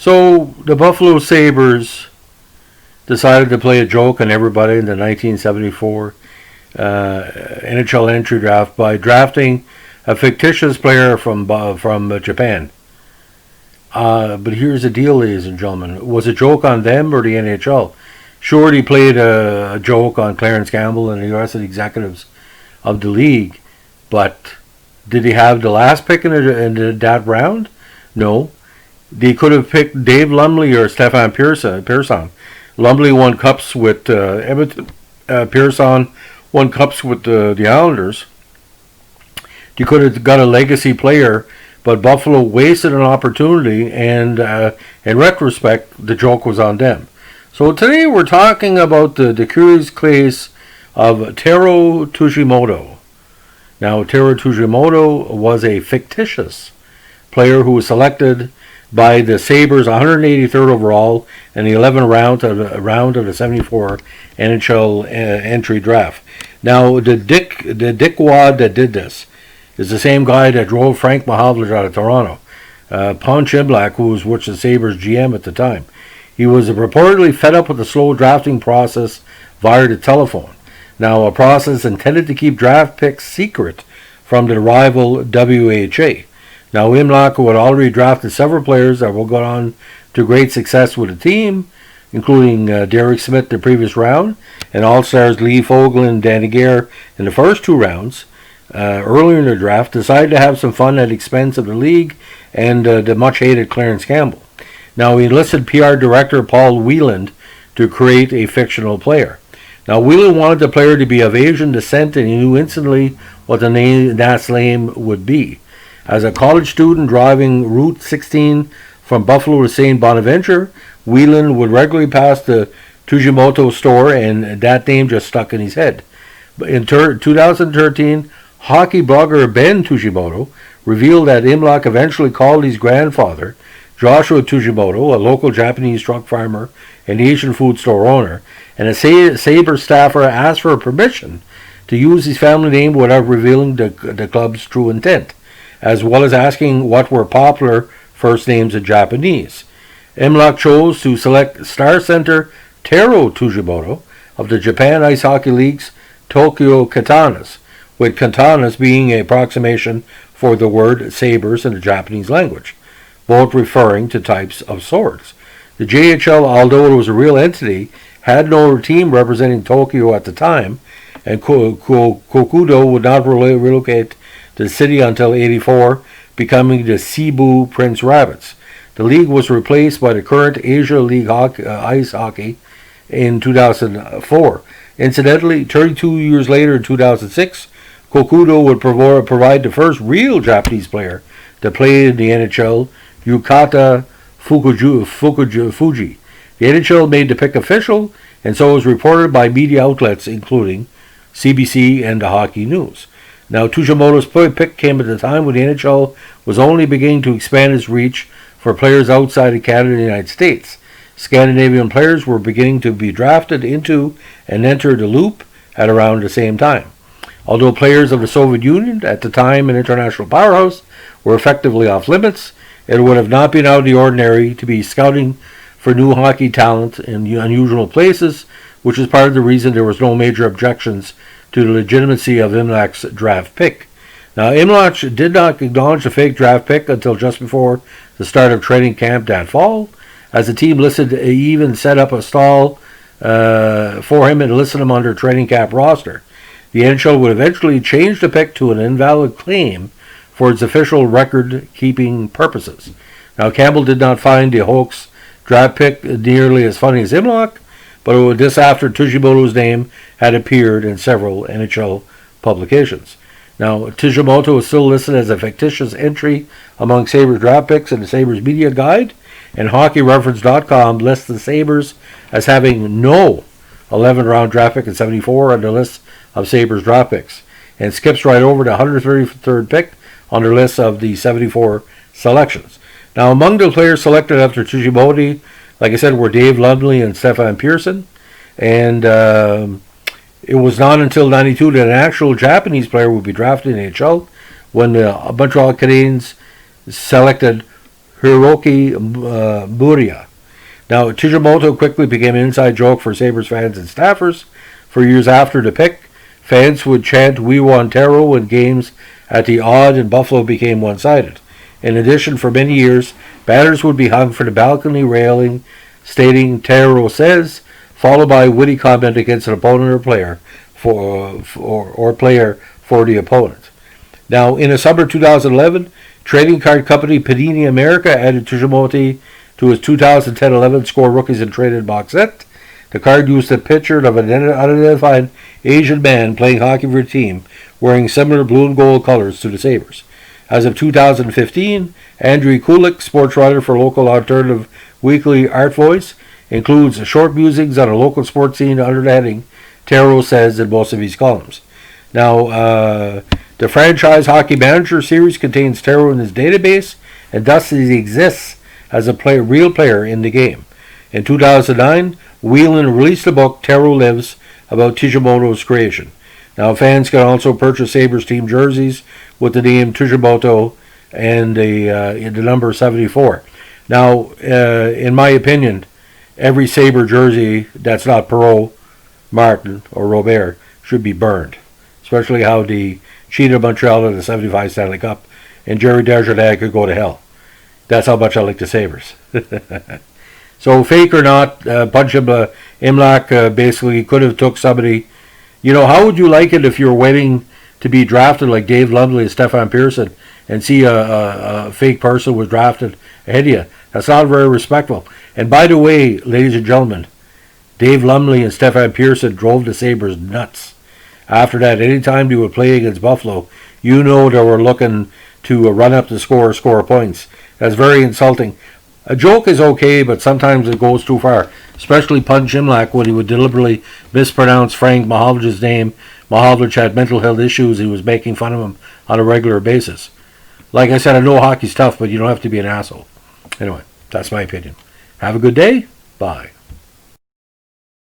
So the Buffalo Sabres decided to play a joke on everybody in the 1974 NHL Entry Draft by drafting a fictitious player from Japan. But here's the deal, ladies and gentlemen. Was it a joke on them or the NHL? Sure, he played a joke on Clarence Campbell and the rest of the executives of the league, but did he have the last pick in that round? No. They could have picked Dave Lumley or Stefan Pearson. Lumley won cups with Edmonton. Pearson won cups with the Islanders. You could have got a legacy player, but Buffalo wasted an opportunity, and in retrospect, the joke was on them. So today we're talking about the curious case of Taro Tujimoto. Now, Taro Tujimoto was a fictitious player who was selected by the Sabres 183rd overall in the 11th round of the 74 NHL entry draft. Now, the dickwad that did this is the same guy that drove Frank Mahovlich out of Toronto, Punch Imlach, who was the Sabres GM at the time. He was reportedly fed up with the slow drafting process via the telephone. Now, a process intended to keep draft picks secret from the rival WHA. Now, Imlach, who had already drafted several players that will go on to great success with the team, including Derek Smith the previous round, and All-Stars Lee Fogel and Danny Gare in the first two rounds, earlier in the draft, decided to have some fun at the expense of the league and the much-hated Clarence Campbell. Now, he enlisted PR director Paul Whelan to create a fictional player. Now, Whelan wanted the player to be of Asian descent, and he knew instantly what the last name would be. As a college student driving Route 16 from Buffalo to St. Bonaventure, Whelan would regularly pass the Tujimoto store, and that name just stuck in his head. In 2013, hockey blogger Ben Tujimoto revealed that Imlach eventually called his grandfather, Joshua Tujimoto, a local Japanese truck farmer and Asian food store owner, and a Sabre staffer asked for permission to use his family name without revealing the club's true intent, as well as asking what were popular first names in Japanese. Imlach chose to select star center Taro Tujimoto of the Japan Ice Hockey League's Tokyo Katanas, with katanas being an approximation for the word sabers in the Japanese language, both referring to types of swords. The JHL, although it was a real entity, had no team representing Tokyo at the time, and Kokudo would not relocate to the city until '84, becoming the Cebu Prince Rabbits. The league was replaced by the current Asia League Ice Hockey in 2004. Incidentally, 32 years later in 2006, Kokudo would provide the first real Japanese player to play in the NHL, Yukata Fuji. The NHL made the pick official, and so was reported by media outlets including CBC and the Hockey News. Now, Tujimoto's pick came at a time when the NHL was only beginning to expand its reach for players outside of Canada and the United States. Scandinavian players were beginning to be drafted into and enter the loop at around the same time. Although players of the Soviet Union, at the time an international powerhouse, were effectively off limits, it would have not been out of the ordinary to be scouting for new hockey talent in unusual places, which is part of the reason there was no major objections to the legitimacy of Imlach's draft pick. Now, Imlach did not acknowledge the fake draft pick until just before the start of training camp that fall, as the team listed even set up a stall for him and listed him under training camp roster. The NHL would eventually change the pick to an invalid claim for its official record-keeping purposes. Now, Campbell did not find the hoax draft pick nearly as funny as Imlach, but it was this after Tujimoto's name had appeared in several NHL publications. Now, Tujimoto is still listed as a fictitious entry among Sabres draft picks in the Sabres Media Guide, and HockeyReference.com lists the Sabres as having no 11th round draft pick in 74 on their list of Sabres draft picks, and skips right over the 133rd pick on their list of the 74 selections. Now, among the players selected after Tujimoto, like I said, were Dave Lumley and Stefan Pearson, and it was not until '92 that an actual Japanese player would be drafted in the NHL when the Montreal Canadiens selected Hiroki Buria. Now, Tijimoto quickly became an inside joke for Sabres fans and staffers. For years after the pick, fans would chant "We want Taro" when games at the Odd in Buffalo became one-sided. In addition, for many years, banners would be hung for the balcony railing stating "Taro says," followed by a witty comment against an opponent or player for the opponent. Now, in the summer 2011, trading card company Panini America added Tijimoto to his 2010-11 Score Rookies and Traded box set. The card used a picture of an unidentified Asian man playing hockey for a team wearing similar blue and gold colors to the Sabres. As of 2015, Andrei Kulik, sports writer for local alternative weekly Art Voice, includes short musings on a local sports scene under the heading "Taro Says" in most of his columns. Now, the franchise Hockey Manager series contains Taro in his database, and thus he exists as a real player in the game. In 2009, Whelan released the book "Taro Lives" about Tijimoto's creation. Now, fans can also purchase Sabres team jerseys with the name Tijimoto and the number 74. Now, in my opinion, every Sabre jersey that's not Perreault, Martin, or Robert should be burned, especially how the cheated Montreal in the 75 Stanley Cup and Jerry Desjardins could go to hell. That's how much I like the Sabres. So, fake or not, Punch Imlach basically could have took somebody. You know, how would you like it if you were waiting to be drafted like Dave Lumley and Stefan Pearson and see a fake person was drafted ahead of you? That's not very respectful. And by the way, ladies and gentlemen, Dave Lumley and Stefan Pearson drove the Sabres nuts. After that, anytime they would play against Buffalo, you know they were looking to run up the score points. That's very insulting. A joke is okay, but sometimes it goes too far, especially Punch Imlach when he would deliberately mispronounce Frank Mahovlich's name. Mahovlich had mental health issues. He was making fun of him on a regular basis. Like I said, I know hockey's tough, but you don't have to be an asshole. Anyway, that's my opinion. Have a good day. Bye.